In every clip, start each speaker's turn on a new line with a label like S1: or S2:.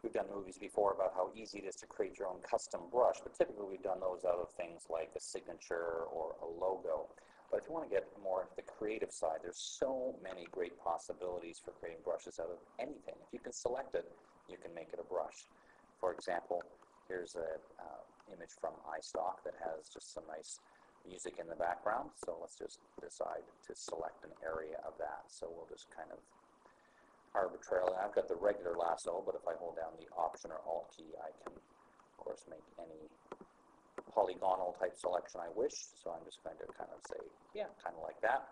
S1: We've done movies before about how easy it is to create your own custom brush, but typically we've done those out of things like a signature or a logo. But if you want to get more into the creative side, there's so many great possibilities for creating brushes out of anything. If you can select it, you can make it a brush. For example, here's an image from iStock that has just some nice music in the background. So let's just decide to select an area of that. So we'll just kind of arbitrarily, I've got the regular lasso, but if I hold down the Option or Alt key, I can, of course, make any polygonal type selection I wish. So I'm just going to kind of say, yeah, kind of like that.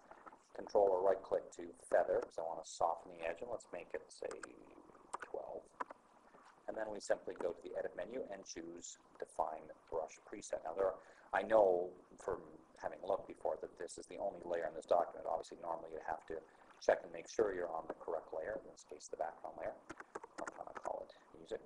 S1: Control or right click to feather, because I want to soften the edge, and let's make it, say, 12. And then we simply go to the Edit menu and choose Define Brush Preset. Now, I know from having looked before that this is the only layer in this document. Obviously, normally you have to check and make sure you're on the correct layer, in this case, the background layer. I'm going to call it Music.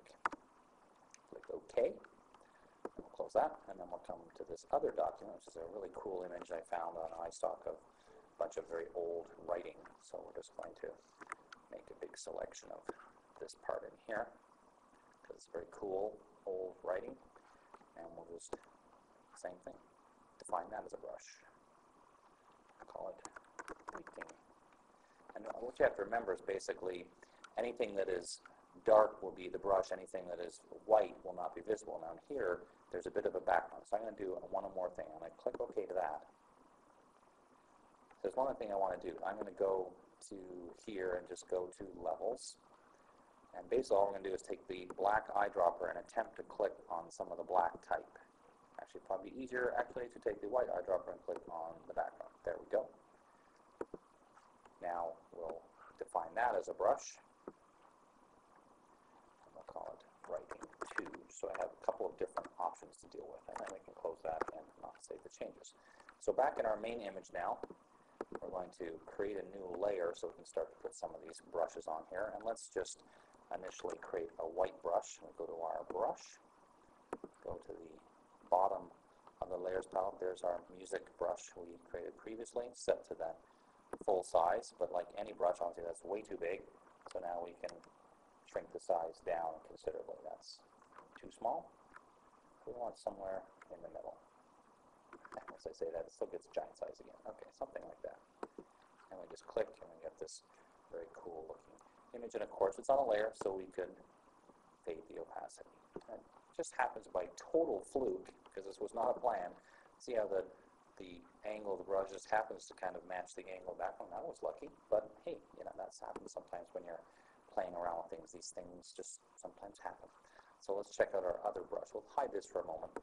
S1: Click OK. And we'll close that, and then we'll come to this other document, which is a really cool image I found on iStock of a bunch of very old writing. So we're just going to make a big selection of this part in here, because it's very cool old writing, and we'll just, same thing, define that as a brush. Call it Writing. And what you have to remember is basically anything that is dark will be the brush, anything that is white will not be visible. Now here, there's a bit of a background, so I'm going to do one more thing. I'm going to click OK to that. There's one other thing I want to do. I'm going to go to here and just go to Levels. And basically all we're going to do is take the black eyedropper and attempt to click on some of the black type. Actually, probably easier actually to take the white eyedropper and click on the background. There we go. Now we'll define that as a brush. And we'll call it Writing 2. So I have a couple of different options to deal with. And then we can close that and not save the changes. So back in our main image now, we're going to create a new layer so we can start to put some of these brushes on here. And let's just initially create a white brush. We'll go to our brush, go to the bottom of the layers palette. There's our music brush we created previously, set to that full size, but like any brush, obviously that's way too big. So now we can shrink the size down considerably. That's too small. We want somewhere in the middle. As I say that, it still gets giant size again. Okay, something like that. And we just click and we get this very cool looking image. And of course it's on a layer, so we could fade the opacity. And it just happens by total fluke, because this was not a plan. See how the angle of the brush just happens to kind of match the angle background. That was lucky, but hey, you know, that's happens sometimes when you're playing around with things. These things just sometimes happen. So let's check out our other brush. We'll hide this for a moment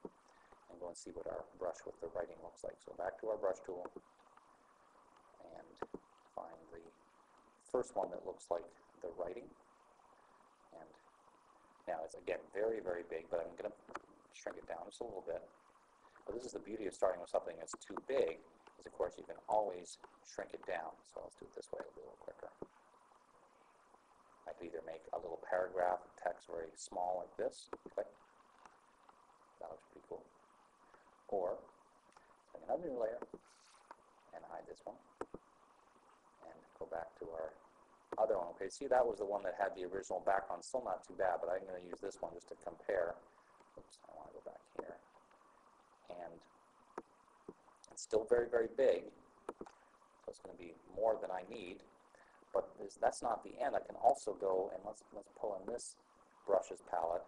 S1: and go and see what our brush with the writing looks like. So back to our brush tool and find the first one that looks like the writing. And now it's again very, very big, but I'm going to shrink it down just a little bit. But this is the beauty of starting with something that's too big, is of course you can always shrink it down. So let's do it this way, it'll be a little quicker. I could either make a little paragraph of text very small like this, click. That looks pretty cool. Or make another new layer and hide this one. And go back to our other one. Okay, see, that was the one that had the original background. Still not too bad, but I'm going to use this one just to compare. Oops, I want to go back here. And it's still very, very big, so it's going to be more than I need. But that's not the end. I can also go and let's pull in this brushes palette.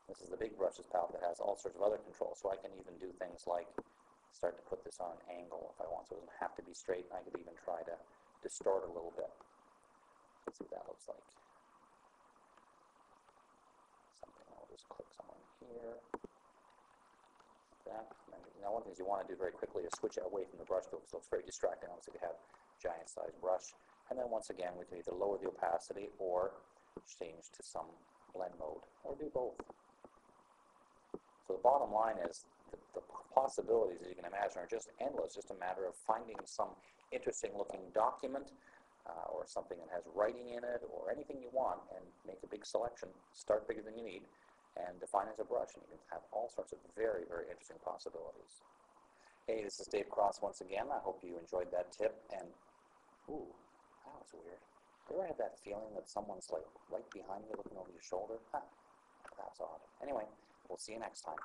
S1: This is the big brushes palette that has all sorts of other controls. So I can even do things like start to put this on an angle if I want. So it doesn't have to be straight. I could even try to distort a little bit. Let's see what that looks like. Something, I'll just click somewhere here. That. And now one of the things you want to do very quickly is switch it away from the brush tool, because it looks very distracting. Obviously, to have giant size brush. And then once again, we can either lower the opacity or change to some blend mode, or do both. So the bottom line is the possibilities, as you can imagine, are just endless. Just a matter of finding some interesting looking document or something that has writing in it or anything you want, and make a big selection. Start bigger than you need, and define as a brush, and you can have all sorts of very, very interesting possibilities. Hey, this is Dave Cross once again. I hope you enjoyed that tip. And ooh, that was weird. You ever had that feeling that someone's like right behind you looking over your shoulder? Huh. Anyway, we'll see you next time.